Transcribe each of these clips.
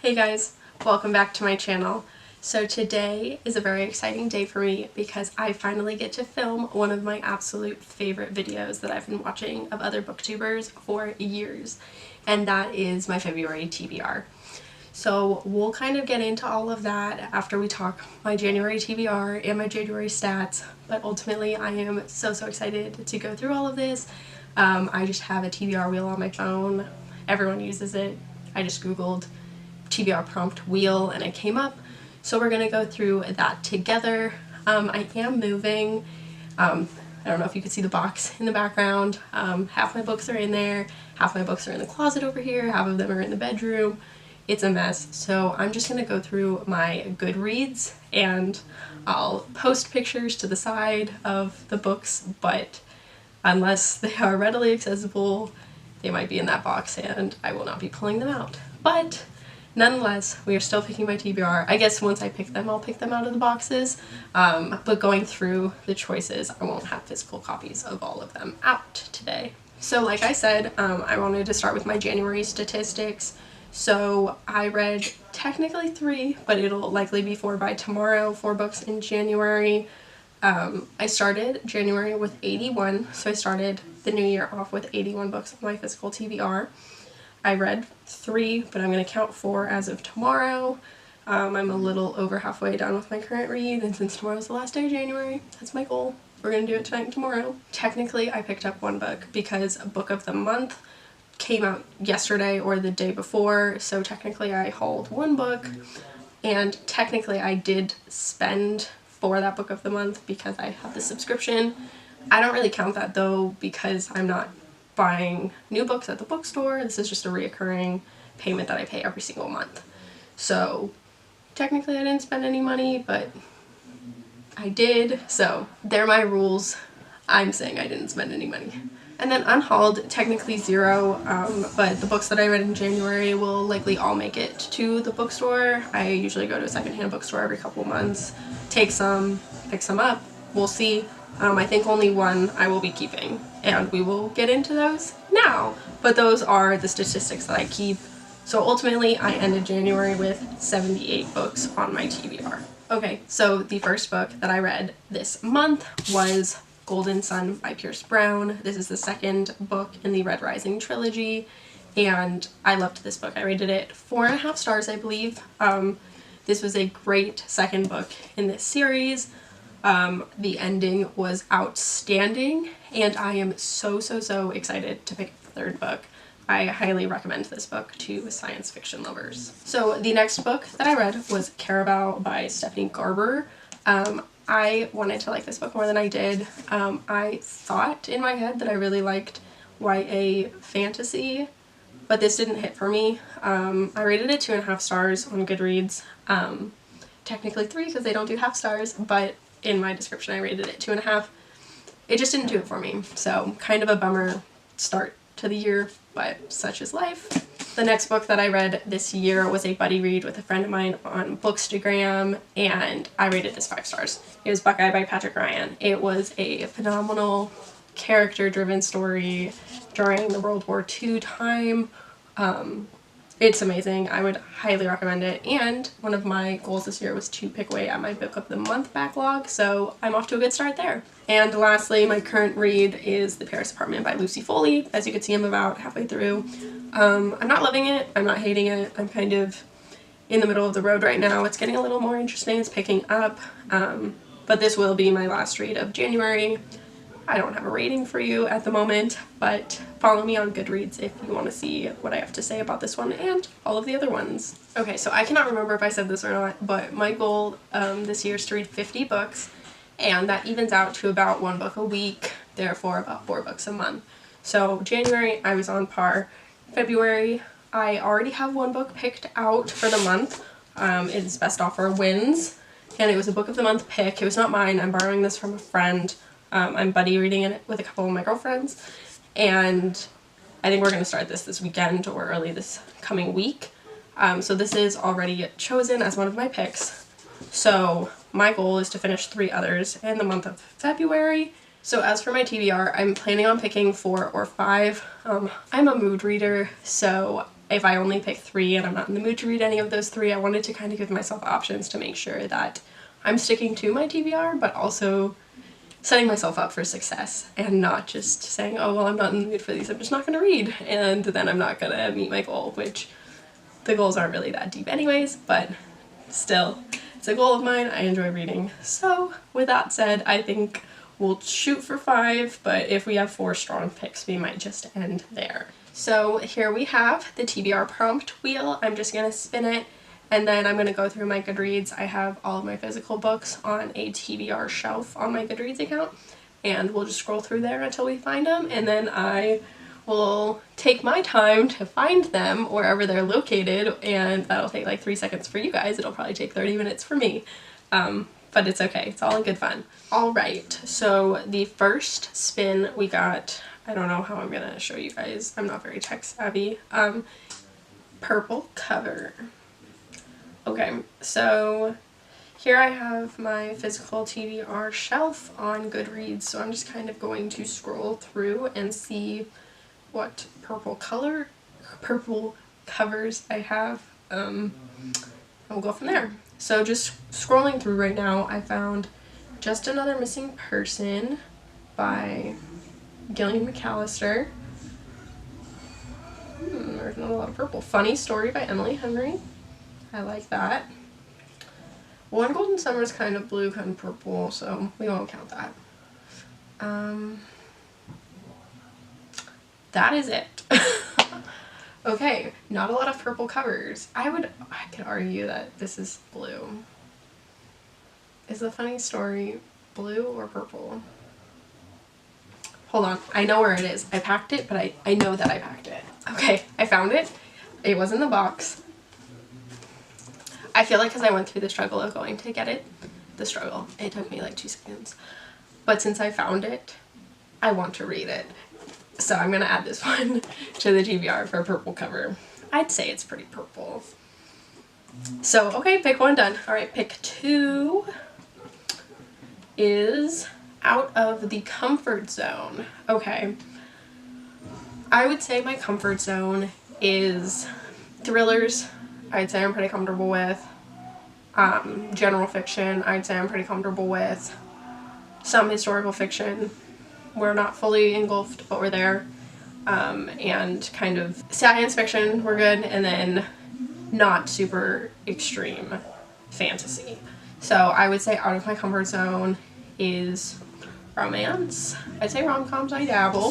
Hey guys, welcome back to my channel. So today is a very exciting day for me because I finally get to film one of my absolute favorite videos that I've been watching of other booktubers for years, and that is my February TBR. So we'll kind of get into all of that after we talk my January TBR and my January stats, but ultimately I am so excited to go through all of this. I just have a TBR wheel on my phone. Everyone uses it. I just googled TBR prompt wheel and it came up, so we're gonna go through that together. I am moving. I don't know if you could see the box in the background. Half my books are in there, half my books are in the closet over here, half of them are in the bedroom. It's a mess, so I'm just gonna go through my Goodreads and I'll post pictures to the side of the books, but unless they are readily accessible, they might be in that box and I will not be pulling them out. But nonetheless, we are still picking my TBR. I guess once I pick them, I'll pick them out of the boxes. But going through the choices, I won't have physical copies of all of them out today. So like I said, I wanted to start with my January statistics. So I read technically 3, but it'll likely be 4 by tomorrow, 4 books in January. I started January with 81, so I started the new year off with 81 books on my physical TBR. I read 3, but I'm going to count 4 as of tomorrow. I'm a little over halfway done with my current read, and since tomorrow's the last day of January, that's my goal. We're going to do it tonight and tomorrow. Technically, I picked up 1 book because a book of the month came out yesterday or the day before, so technically I hauled 1 book, and technically I did spend for that book of the month because I have the subscription. I don't really count that though because I'm not buying new books at the bookstore. This is just a reoccurring payment that I pay every single month. So technically I didn't spend any money, but I did. So they're my rules. I'm saying I didn't spend any money. And then unhauled, technically 0, but the books that I read in January will likely all make it to the bookstore. I usually go to a secondhand bookstore every couple months, take some, pick some up, we'll see. I think only 1 I will be keeping, and we will get into those now. But those are the statistics that I keep. So ultimately, I ended January with 78 books on my TBR. Okay, so the first book that I read this month was Golden Sun by Pierce Brown. This is the second book in the Red Rising trilogy, and I loved this book. I rated it 4.5 stars, I believe. This was a great second book in this series. The ending was outstanding, and I am so excited to pick up the 3rd book. I highly recommend this book to science fiction lovers. So the next book that I read was Carabao by Stephanie Garber. I wanted to like this book more than I did. I thought in my head that I really liked YA fantasy, but this didn't hit for me. I rated it 2.5 stars on Goodreads. Technically 3 because they don't do half stars, but in my description I rated it 2.5. It just didn't do it for me, so kind of a bummer start to the year, but such is life. The next book that I read this year was a buddy read with a friend of mine on Bookstagram, and I rated this 5 stars. It was Buckeye by Patrick Ryan. It was a phenomenal character-driven story during the World War II time. It's amazing. I would highly recommend it, and one of my goals this year was to pick away at my book of the month backlog, so I'm off to a good start there. And lastly, my current read is The Paris Apartment by Lucy Foley. As you can see, I'm about halfway through. I'm not loving it, I'm not hating it, I'm kind of in the middle of the road right now. It's getting a little more interesting, it's picking up, but this will be my last read of January. I don't have a rating for you at the moment, but follow me on Goodreads if you want to see what I have to say about this one and all of the other ones. Okay, so I cannot remember if I said this or not, but my goal this year is to read 50 books, and that evens out to about 1 book a week, therefore about 4 books a month. So January, I was on par. February, I already have 1 book picked out for the month. It's Best Offer Wins, and it was a book of the month pick. It was not mine. I'm borrowing this from a friend. I'm buddy reading it with a couple of my girlfriends, and I think we're going to start this weekend or early this coming week. So this is already chosen as one of my picks. So my goal is to finish 3 others in the month of February. So as for my TBR, I'm planning on picking 4 or 5. I'm a mood reader, so if I only pick 3 and I'm not in the mood to read any of those 3, I wanted to kind of give myself options to make sure that I'm sticking to my TBR, but also setting myself up for success and not just saying, oh, well, I'm not in the mood for these, I'm just not going to read, and then I'm not going to meet my goal, which the goals aren't really that deep anyways, but still, it's a goal of mine. I enjoy reading. So with that said, I think we'll shoot for 5, but if we have 4 strong picks, we might just end there. So here we have the TBR prompt wheel. I'm just going to spin it, and then I'm going to go through my Goodreads. I have all of my physical books on a TBR shelf on my Goodreads account, and we'll just scroll through there until we find them, and then I will take my time to find them wherever they're located, and that'll take like 3 seconds for you guys. It'll probably take 30 minutes for me, but it's okay. It's all in good fun. All right, so the first spin we got, I don't know how I'm gonna show you guys. I'm not very tech savvy. Purple cover. Okay, so here I have my physical TBR shelf on Goodreads, so I'm just kind of going to scroll through and see what purple covers I have, and we'll go from there. So just scrolling through right now, I found Just Another Missing Person by Gillian McAllister. There's not a lot of purple. Funny Story by Emily Henry. I like that. One Golden Summer is kind of blue, kind of purple, so we won't count that. That is it. Okay, not a lot of purple covers. I could argue that this is blue. Is The Funny Story blue or purple? Hold on, I know where it is. I packed it, but I know that I packed it. Okay, I found it. It was in the box. I feel like because I went through the struggle of going to get it, it took me like 2 seconds. But since I found it, I want to read it. So I'm gonna add this one to the TBR for a purple cover. I'd say it's pretty purple. So, okay, pick 1 done. All right, pick 2 is Out of the Comfort Zone. Okay. I would say my comfort zone is thrillers. I'd say I'm pretty comfortable with. General fiction, I'd say I'm pretty comfortable with. Some historical fiction. We're not fully engulfed, but we're there. And kind of science fiction, we're good. And then not super extreme fantasy. So I would say out of my comfort zone is romance. I'd say rom-coms I dabble.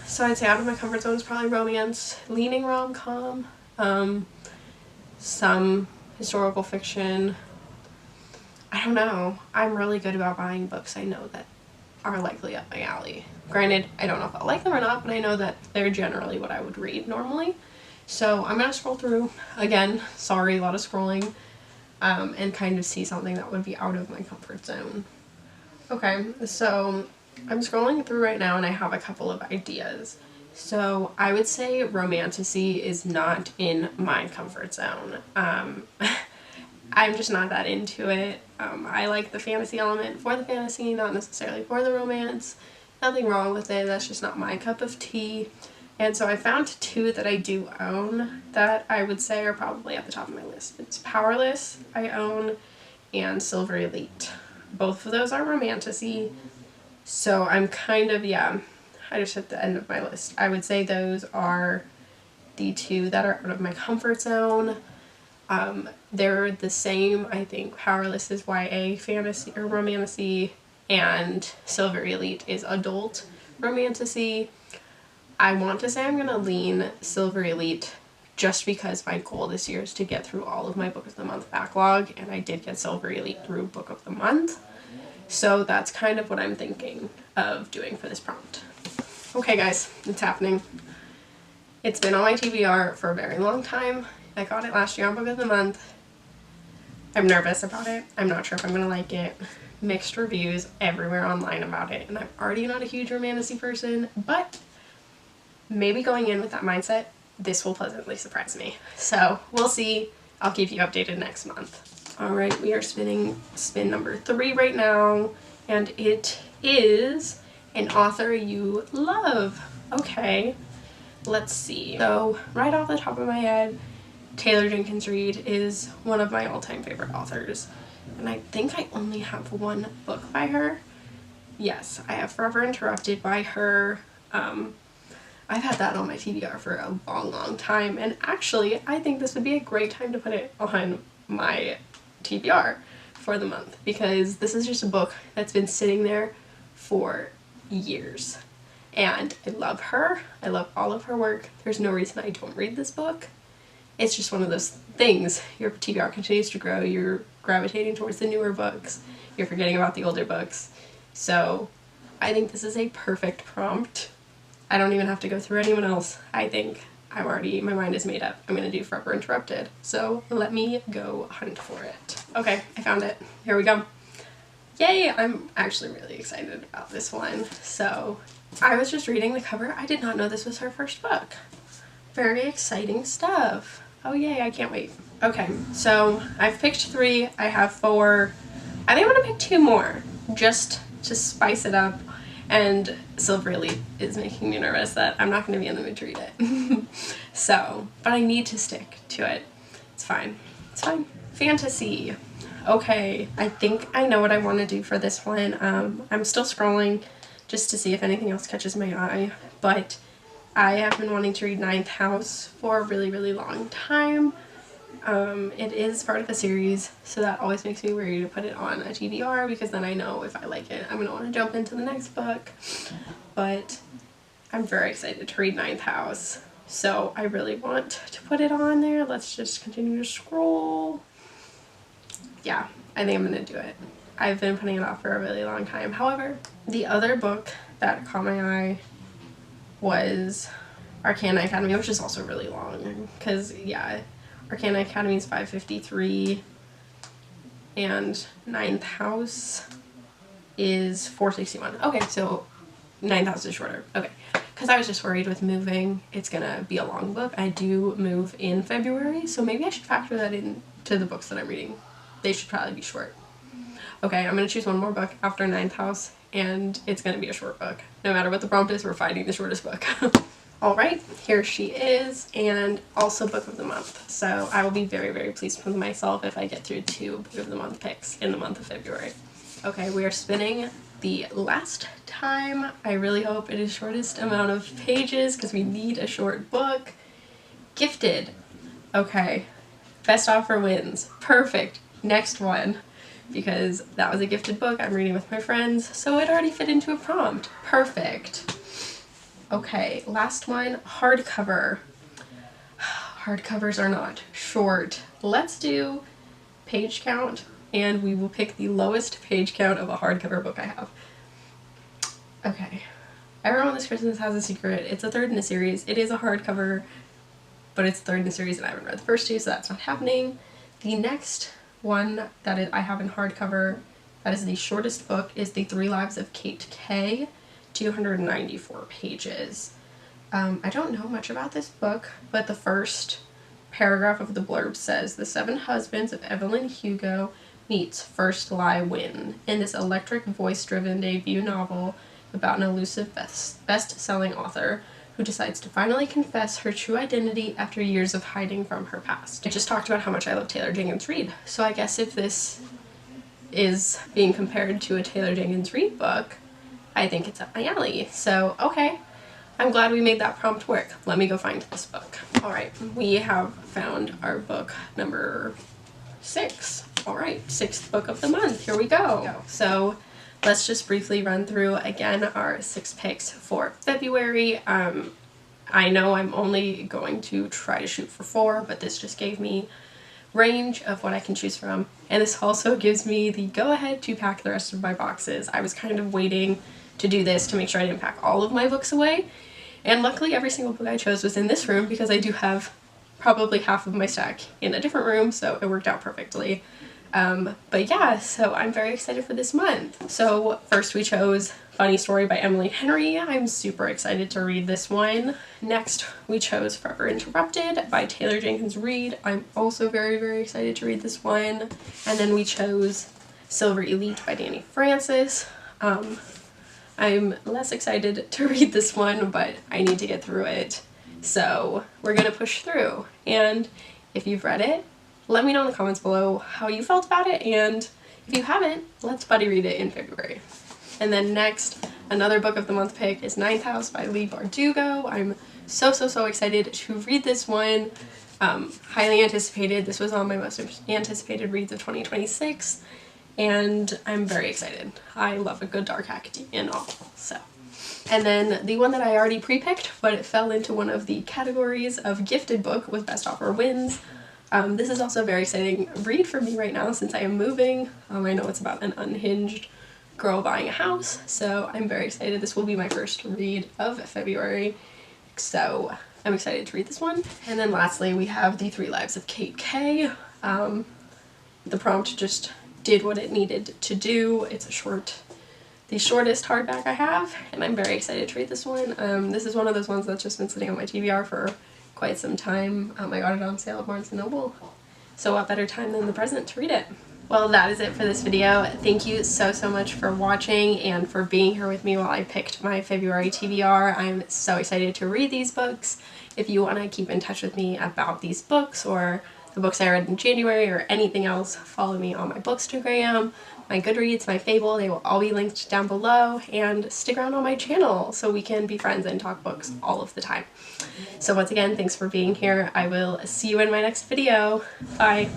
So I'd say out of my comfort zone is probably romance, leaning rom-com, some historical fiction. I don't know. I'm really good about buying books I know that are likely up my alley. Granted, I don't know if I'll like them or not, but I know that they're generally what I would read normally. So I'm gonna scroll through, again, sorry, a lot of scrolling, and kind of see something that would be out of my comfort zone. Okay, so I'm scrolling through right now and I have a couple of ideas. So I would say romantasy is not in my comfort zone. I'm just not that into it. I like the fantasy element for the fantasy, not necessarily for the romance. Nothing wrong with it, that's just not my cup of tea. And so I found 2 that I do own that I would say are probably at the top of my list. It's Powerless, I own, and Silver Elite. Both of those are romantasy. So I'm kind of, yeah, I just hit the end of my list. I would say those are the 2 that are out of my comfort zone. They're the same, I think. Powerless is YA fantasy or romantasy, and Silver Elite is adult romantasy. I want to say I'm gonna lean Silver Elite just because my goal this year is to get through all of my Book of the Month backlog, and I did get Silver Elite through Book of the Month. So that's kind of what I'm thinking of doing for this prompt. Okay guys, it's happening. It's been on my TBR for a very long time. I got it last year on Book of the Month. I'm nervous about it. I'm not sure if I'm gonna like it. Mixed reviews everywhere online about it, and I'm already not a huge romantasy person, but maybe going in with that mindset, this will pleasantly surprise me. So we'll see. I'll keep you updated next month. Alright, we are spinning spin number 3 right now, and it is an author you love. Okay, let's see. So right off the top of my head, Taylor Jenkins Reid is one of my all-time favorite authors. And I think I only have one book by her. Yes, I have Forever Interrupted by her. I've had that on my TBR for a long time, and actually I think this would be a great time to put it on my TBR for the month, because this is just a book that's been sitting there for years. And I love her. I love all of her work. There's no reason I don't read this book. It's just one of those things. Your TBR continues to grow. You're gravitating towards the newer books. You're forgetting about the older books. So I think this is a perfect prompt. I don't even have to go through anyone else. I think my mind is made up. I'm gonna do Forever Interrupted. So let me go hunt for it. Okay, I found it. Here we go. Yay! I'm actually really excited about this one. So I was just reading the cover. I did not know this was her first book. Very exciting stuff. Oh yay, I can't wait. Okay, so I've picked 3. I have 4. I think I'm gonna pick 2 more just to spice it up. And Silvery Elite is making me nervous that I'm not going to be in the mood to read it. So, but I need to stick to it. It's fine. It's fine. Fantasy. Okay, I think I know what I want to do for this one. I'm still scrolling just to see if anything else catches my eye, but I have been wanting to read Ninth House for a really long time. It is part of a series, so that always makes me worried to put it on a TBR, because then I know if I like it, I'm going to want to jump into the next book. But I'm very excited to read Ninth House, so I really want to put it on there. Let's just continue to scroll. Yeah, I think I'm going to do it. I've been putting it off for a really long time. However, the other book that caught my eye was Arcana Academy, which is also really long, because, yeah, Arcana Academy is 553, and Ninth House is 461. Okay, so Ninth House is shorter. Okay, because I was just worried with moving, it's gonna be a long book. I do move in February, so maybe I should factor that into the books that I'm reading. They should probably be short. Okay, I'm gonna choose one more book after Ninth House, and it's gonna be a short book. No matter what the prompt is, we're finding the shortest book. Alright, here she is, and also book of the month. So I will be very pleased with myself if I get through 2 book of the month picks in the month of February. Okay, we are spinning the last time. I really hope it is shortest amount of pages, because we need a short book. Gifted. Okay, best offer wins. Perfect. Next one, because that was a gifted book I'm reading with my friends, so it already fit into a prompt. Perfect. Okay, last one, hardcover. Hardcovers are not short. Let's do page count, and we will pick the lowest page count of a hardcover book I have. Okay. Everyone This Christmas Has a Secret. It's a 3rd in a series. It is a hardcover, but it's 3rd in a series, and I haven't read the first 2, so that's not happening. The next one that I have in hardcover, that is the shortest book, is The 3 Lives of Kate K. 294 pages. I don't know much about this book, but the first paragraph of the blurb says, "The 7 husbands of Evelyn Hugo meets First Lie Win" in this electric voice-driven debut novel about an elusive best-selling author who decides to finally confess her true identity after years of hiding from her past. I just talked about how much I love Taylor Jenkins Reid, so I guess if this is being compared to a Taylor Jenkins Reid book, I think it's up my alley. So, okay, I'm glad we made that prompt work. Let me go find this book. Alright, we have found our book number 6. Alright, 6th book of the month. Here we go. So, let's just briefly run through again our 6 picks for February. I know I'm only going to try to shoot for 4, but this just gave me range of what I can choose from, and this also gives me the go-ahead to pack the rest of my boxes. I was kind of waiting to do this to make sure I didn't pack all of my books away, and luckily every single book I chose was in this room, because I do have probably half of my stack in a different room, so it worked out perfectly. But yeah, so I'm very excited for this month. So first we chose Funny Story by Emily Henry. I'm super excited to read this one. Next we chose Forever Interrupted by Taylor Jenkins Reid. I'm also very excited to read this one. And then we chose Silver Elite by Danny Francis. I'm less excited to read this one, but I need to get through it So we're gonna push through, and if you've read it, let me know in the comments below how you felt about it, and if you haven't, let's buddy read it in February. And then next, another book of the month pick is Ninth House by Leigh Bardugo. I'm so excited to read this one. Highly anticipated. This was on my most anticipated reads of 2026, and I'm very excited. I love a good dark academia novel, so. And then the one that I already pre-picked, but it fell into one of the categories of gifted book, was Best Offer Wins. This is also a very exciting read for me right now since I am moving. I know it's about an unhinged girl buying a house, so I'm very excited. This will be my first read of February, so I'm excited to read this one. And then lastly, we have The 3 Lives of Kate K. The prompt just did what it needed to do. It's the shortest hardback I have, and I'm very excited to read this one. This is one of those ones that's just been sitting on my TBR for quite some time. I got it on sale at Barnes & Noble, so what better time than the present to read it. Well, that is it for this video. Thank you so much for watching and for being here with me while I picked my February TBR. I'm so excited to read these books. If you want to keep in touch with me about these books or the books I read in January or anything else, follow me on my Bookstagram, my Goodreads, my Fable. They will all be linked down below, and stick around on my channel so we can be friends and talk books all of the time. So once again, thanks for being here. I will see you in my next video. Bye!